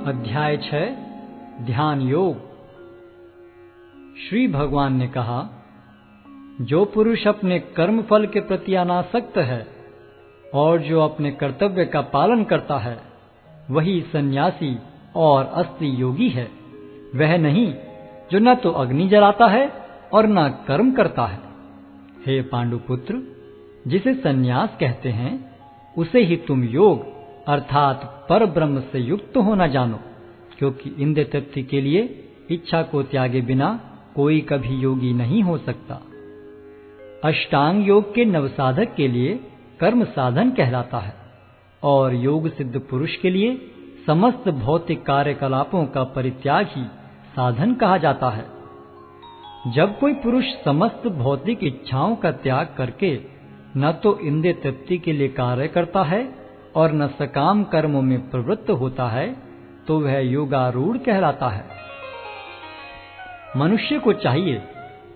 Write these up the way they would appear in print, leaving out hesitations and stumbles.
अध्याय 6 ध्यान योग। श्री भगवान ने कहा, जो पुरुष अपने कर्म फल के प्रति अनासक्त है और जो अपने कर्तव्य का पालन करता है, वही सन्यासी और असली योगी है। वह नहीं जो न तो अग्नि जलाता है और न कर्म करता है। हे पांडुपुत्र, जिसे सन्यास कहते हैं उसे ही तुम योग अर्थात पर ब्रह्म से युक्त होना जानो, क्योंकि इंद्रिय तृप्ति के लिए इच्छा को त्यागे बिना कोई कभी योगी नहीं हो सकता। अष्टांग योग के नवसाधक के लिए कर्म साधन कहलाता है और योग सिद्ध पुरुष के लिए समस्त भौतिक कार्यकलापों का परित्याग ही साधन कहा जाता है। जब कोई पुरुष समस्त भौतिक इच्छाओं का त्याग करके न तो इंद्रिय तृप्ति के लिए कार्य करता है और न सकाम कर्मों में प्रवृत्त होता है, तो वह योगारूढ़ कहलाता है। मनुष्य को चाहिए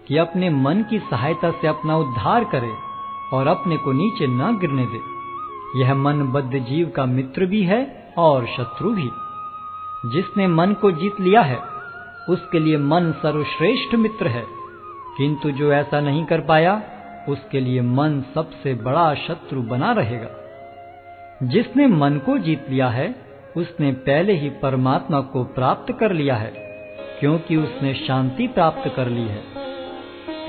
कि अपने मन की सहायता से अपना उद्धार करे और अपने को नीचे न गिरने दे। यह मन बद्ध जीव का मित्र भी है और शत्रु भी। जिसने मन को जीत लिया है उसके लिए मन सर्वश्रेष्ठ मित्र है, किंतु जो ऐसा नहीं कर पाया उसके लिए मन सबसे बड़ा शत्रु बना रहेगा। जिसने मन को जीत लिया है उसने पहले ही परमात्मा को प्राप्त कर लिया है, क्योंकि उसने शांति प्राप्त कर ली है।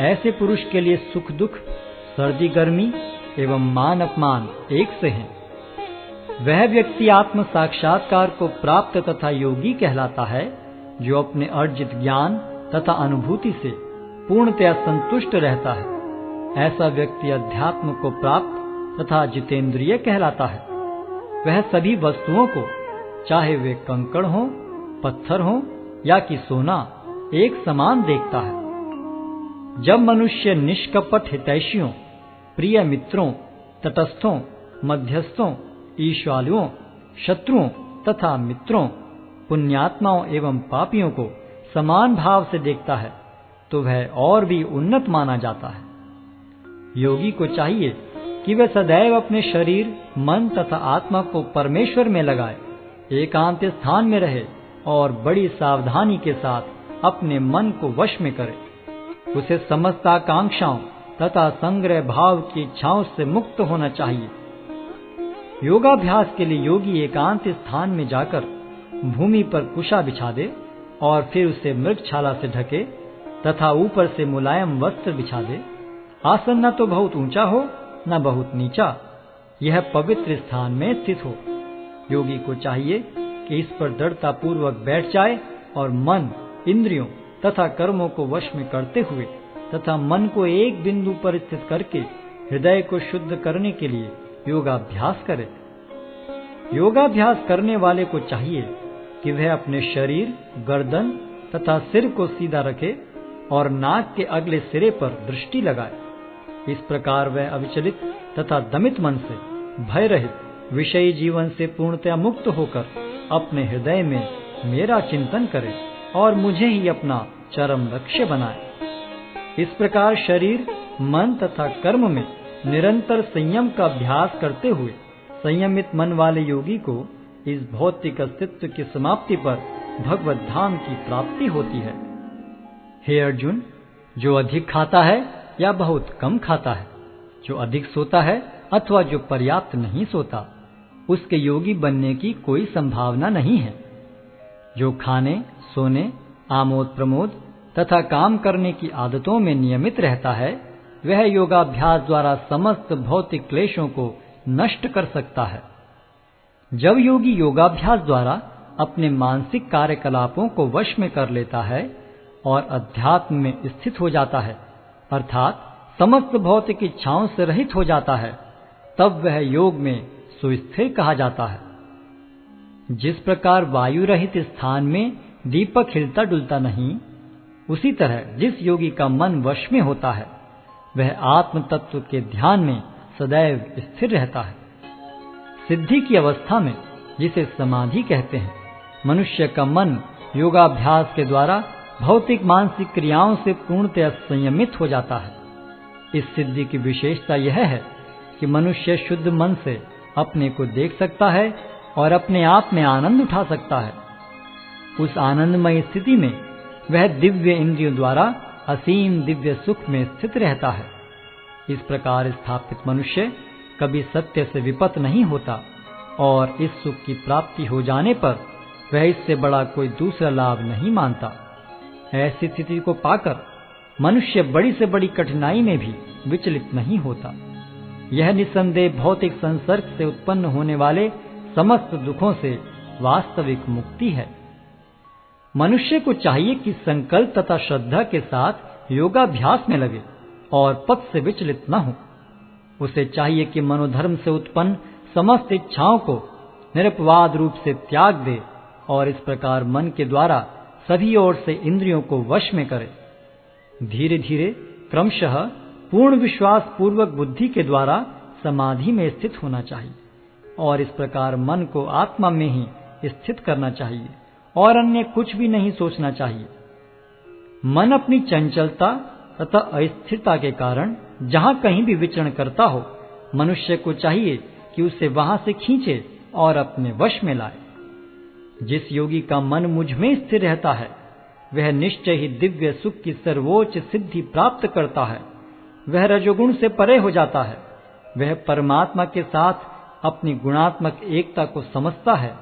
ऐसे पुरुष के लिए सुख दुख, सर्दी गर्मी एवं मान अपमान एक से हैं। वह व्यक्ति आत्म साक्षात्कार को प्राप्त तथा योगी कहलाता है, जो अपने अर्जित ज्ञान तथा अनुभूति से पूर्णतया संतुष्ट रहता है। ऐसा व्यक्ति अध्यात्म को प्राप्त तथा जितेंद्रिय कहलाता है। वह सभी वस्तुओं को, चाहे वे कंकड़ हो, पत्थर हो या कि सोना, एक समान देखता है। जब मनुष्य निष्कपट हितैषियों, प्रिय मित्रों, तटस्थों, मध्यस्थों, ईश्वालुओं, शत्रुओं तथा मित्रों, पुण्यात्माओं एवं पापियों को समान भाव से देखता है, तो वह और भी उन्नत माना जाता है। योगी को चाहिए कि वह सदैव अपने शरीर, मन तथा आत्मा को परमेश्वर में लगाए, एकांत स्थान में रहे और बड़ी सावधानी के साथ अपने मन को वश में करे। उसे समस्त आकांक्षाओं तथा संग्रह भाव की इच्छाओं से मुक्त होना चाहिए। योगाभ्यास के लिए योगी एकांत स्थान में जाकर भूमि पर कुशा बिछा दे और फिर उसे मृगछाला से ढके तथा ऊपर से मुलायम वस्त्र बिछा दे। आसन न तो बहुत ऊंचा हो न बहुत नीचा, यह पवित्र स्थान में स्थित हो। योगी को चाहिए कि इस पर दृढ़ता पूर्वक बैठ जाए और मन, इंद्रियों तथा कर्मों को वश में करते हुए तथा मन को एक बिंदु पर स्थित करके हृदय को शुद्ध करने के लिए योगाभ्यास करे। योगाभ्यास करने वाले को चाहिए कि वह अपने शरीर, गर्दन तथा सिर को सीधा रखे और नाक के अगले सिरे पर दृष्टि लगाए। इस प्रकार वह अविचलित तथा दमित मन से, भय रहित, विषयी जीवन से पूर्णतया मुक्त होकर अपने हृदय में मेरा चिंतन करे और मुझे ही अपना चरम लक्ष्य बनाए। इस प्रकार शरीर, मन तथा कर्म में निरंतर संयम का अभ्यास करते हुए संयमित मन वाले योगी को इस भौतिक अस्तित्व की समाप्ति पर भगवत धाम की प्राप्ति होती है। हे अर्जुन, जो अधिक खाता है या बहुत कम खाता है, जो अधिक सोता है अथवा जो पर्याप्त नहीं सोता, उसके योगी बनने की कोई संभावना नहीं है। जो खाने, सोने, आमोद प्रमोद तथा काम करने की आदतों में नियमित रहता है, वह योगाभ्यास द्वारा समस्त भौतिक क्लेशों को नष्ट कर सकता है। जब योगी योगाभ्यास द्वारा अपने मानसिक कार्यकलापों को वश में कर लेता है और अध्यात्म में स्थित हो जाता है, अर्थात समस्त भौतिक इच्छाओं से रहित हो जाता है, तब वह योग में सुस्थिर कहा जाता है। जिस प्रकार वायु रहित स्थान में दीपक हिलता डुलता नहीं, उसी तरह जिस योगी का मन वश में होता है, वह आत्म तत्व के ध्यान में सदैव स्थिर रहता है। सिद्धि की अवस्था में, जिसे समाधि कहते हैं, मनुष्य का मन योगाभ्यास के द्वारा भौतिक मानसिक क्रियाओं से पूर्णतया संयमित हो जाता है। इस सिद्धि की विशेषता यह है कि मनुष्य शुद्ध मन से अपने को देख सकता है और अपने आप में आनंद उठा सकता है उस आनंदमय स्थिति में वह दिव्य इंद्रियों द्वारा असीम दिव्य सुख में स्थित रहता है। इस प्रकार स्थापित मनुष्य कभी सत्य से विपत नहीं होता और इस सुख की प्राप्ति हो जाने पर वह इससे बड़ा कोई दूसरा लाभ नहीं मानता। ऐसी स्थिति को पाकर मनुष्य बड़ी से बड़ी कठिनाई में भी विचलित नहीं होता। यह निस्संदेह भौतिक संसर्ग से उत्पन्न होने वाले समस्त दुखों से वास्तविक मुक्ति है। मनुष्य को चाहिए कि संकल्प तथा श्रद्धा के साथ योगाभ्यास में लगे और पथ से विचलित न हो। उसे चाहिए कि मनोधर्म से उत्पन्न समस्त इच्छाओं को निरपवाद रूप से त्याग दे और इस प्रकार मन के द्वारा सभी ओर से इंद्रियों को वश में करे। धीरे धीरे क्रमशः पूर्ण विश्वास पूर्वक बुद्धि के द्वारा समाधि में स्थित होना चाहिए और इस प्रकार मन को आत्मा में ही स्थित करना चाहिए और अन्य कुछ भी नहीं सोचना चाहिए। मन अपनी चंचलता तथा अस्थिरता के कारण जहां कहीं भी विचरण करता हो, मनुष्य को चाहिए कि उसे वहां से खींचे और अपने वश में लाए। जिस योगी का मन मुझ में स्थिर रहता है वह निश्चय ही दिव्य सुख की सर्वोच्च सिद्धि प्राप्त करता है। वह रजोगुण से परे हो जाता है। वह परमात्मा के साथ अपनी गुणात्मक एकता को समझता है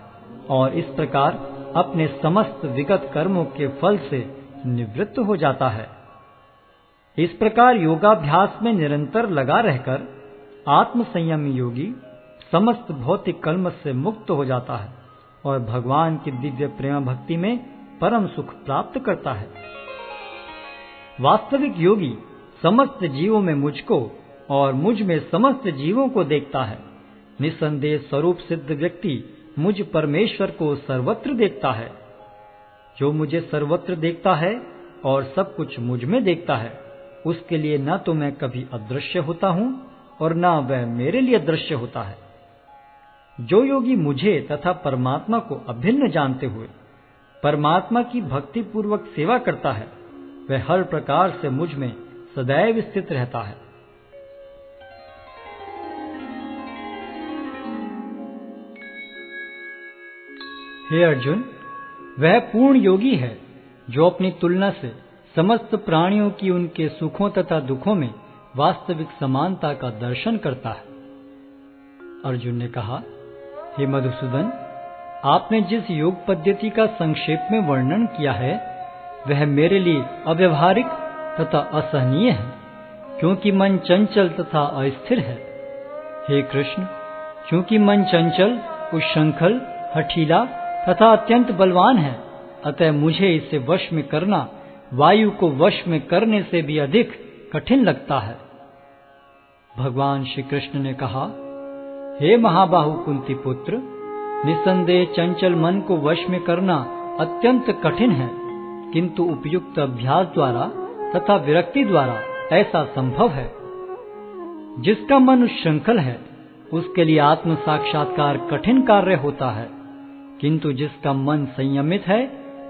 और इस प्रकार अपने समस्त विगत कर्मों के फल से निवृत्त हो जाता है। इस प्रकार योगाभ्यास में निरंतर लगा रहकर आत्म संयमी योगी समस्त भौतिक कलमश से मुक्त हो जाता है और भगवान की दिव्य प्रेम भक्ति में परम सुख प्राप्त करता है। वास्तविक योगी समस्त जीवों में मुझको और मुझ में समस्त जीवों को देखता है। निस्संदेह स्वरूप सिद्ध व्यक्ति मुझ परमेश्वर को सर्वत्र देखता है। जो मुझे सर्वत्र देखता है और सब कुछ मुझ में देखता है, उसके लिए न तो मैं कभी अदृश्य होता हूं और न वह मेरे लिए दृश्य होता है। जो योगी मुझे तथा परमात्मा को अभिन्न जानते हुए परमात्मा की भक्ति पूर्वक सेवा करता है, वह हर प्रकार से मुझ में सदैव स्थित रहता है। हे अर्जुन, वह पूर्ण योगी है जो अपनी तुलना से समस्त प्राणियों की उनके सुखों तथा दुखों में वास्तविक समानता का दर्शन करता है। अर्जुन ने कहा, हे मधुसूदन, आपने जिस योग पद्धति का संक्षेप में वर्णन किया है वह मेरे लिए अव्यवहारिक तथा असहनीय है, क्योंकि मन चंचल तथा अस्थिर है। हे कृष्ण, क्योंकि मन चंचल, उच्छृंखल, हठीला तथा अत्यंत बलवान है, अतः मुझे इसे वश में करना वायु को वश में करने से भी अधिक कठिन लगता है। भगवान श्री कृष्ण ने कहा, हे महाबाहु कुंती पुत्र, निसंदेह चंचल मन को वश में करना अत्यंत कठिन है, किंतु उपयुक्त अभ्यास द्वारा तथा विरक्ति द्वारा ऐसा संभव है। जिसका मन उच्छृंखल है उसके लिए आत्म साक्षात्कार कठिन कार्य होता है, किंतु जिसका मन संयमित है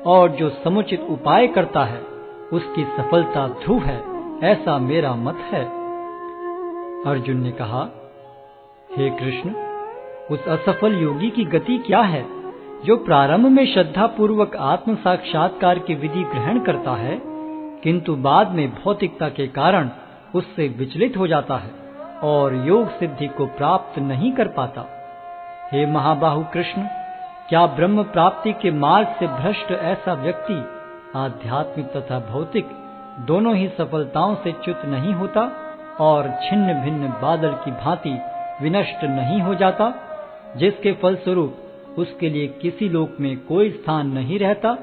और जो समुचित उपाय करता है उसकी सफलता ध्रुव है, ऐसा मेरा मत है। अर्जुन ने कहा, हे कृष्ण, उस असफल योगी की गति क्या है जो प्रारंभ में श्रद्धा पूर्वक आत्म साक्षात्कार की विधि ग्रहण करता है, किंतु बाद में भौतिकता के कारण उससे विचलित हो जाता है और योग सिद्धि को प्राप्त नहीं कर पाता। हे महाबाहु कृष्ण, क्या ब्रह्म प्राप्ति के मार्ग से भ्रष्ट ऐसा व्यक्ति आध्यात्मिक तथा भौतिक दोनों ही सफलताओं से च्युत नहीं होता और छिन्न भिन्न बादल की भांति विनष्ट नहीं हो जाता, जिसके फलस्वरूप उसके लिए किसी लोक में कोई स्थान नहीं रहता?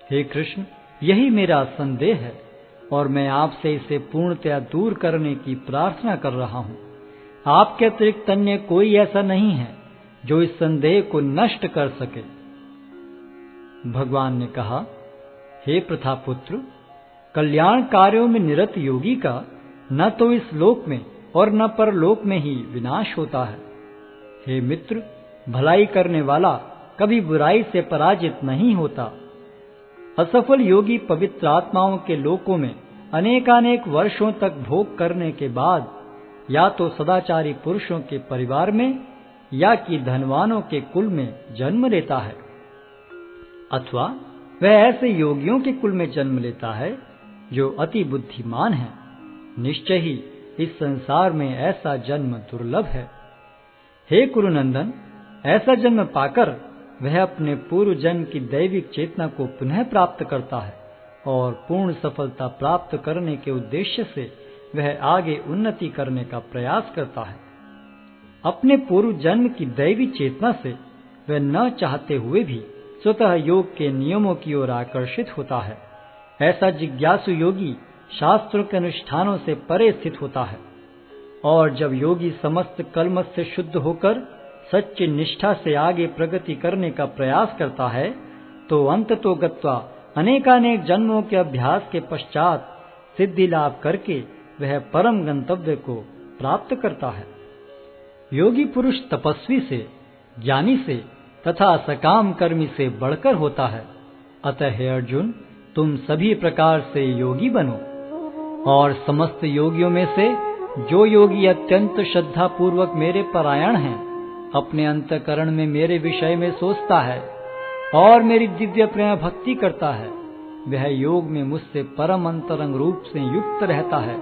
हे कृष्ण, यही मेरा संदेह है और मैं आपसे इसे पूर्णतया दूर करने की प्रार्थना कर रहा हूँ। आपके अतिरिक्त अन्य कोई ऐसा नहीं है जो इस संदेह को नष्ट कर सके। भगवान ने कहा, हे प्रथापुत्र, कल्याण कार्यों में निरत योगी का न तो इस लोक में और न परलोक में ही विनाश होता है। हे मित्र, भलाई करने वाला कभी बुराई से पराजित नहीं होता। असफल योगी पवित्र आत्माओं के लोकों में अनेकानेक वर्षों तक भोग करने के बाद या तो सदाचारी पुरुषों के परिवार में या कि धनवानों के कुल में जन्म लेता है। अथवा वह ऐसे योगियों के कुल में जन्म लेता है जो अति बुद्धिमान है। निश्चय ही इस संसार में ऐसा जन्म दुर्लभ है। हे कुरुनंदन, ऐसा जन्म पाकर वह अपने पूर्व जन्म की दैविक चेतना को पुनः प्राप्त करता है और पूर्ण सफलता प्राप्त करने के उद्देश्य से वह आगे उन्नति करने का प्रयास करता है। अपने पूर्व जन्म की दैवी चेतना से वह न चाहते हुए भी स्वतः योग के नियमों की ओर आकर्षित होता है। ऐसा जिज्ञासु योगी शास्त्रों के अनुष्ठानों से परे स्थित होता है, और जब योगी समस्त कलमश से शुद्ध होकर सच्ची निष्ठा से आगे प्रगति करने का प्रयास करता है, तो अंततो गत्वा अनेकानेक जन्मों के अभ्यास के पश्चात सिद्धि लाभ करके वह परम गंतव्य को प्राप्त करता है। योगी पुरुष तपस्वी से, ज्ञानी से तथा सकाम कर्मी से बढ़कर होता है। अतः हे अर्जुन, तुम सभी प्रकार से योगी बनो, और समस्त योगियों में से जो योगी अत्यंत श्रद्धा पूर्वक मेरे परायण हैं, अपने अंतःकरण में मेरे विषय में सोचता है और मेरी दिव्य प्रेम भक्ति करता है, वह योग में मुझसे परम अंतरंग रूप से युक्त रहता है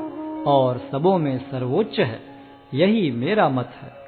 और सबों में सर्वोच्च है। यही मेरा मत है।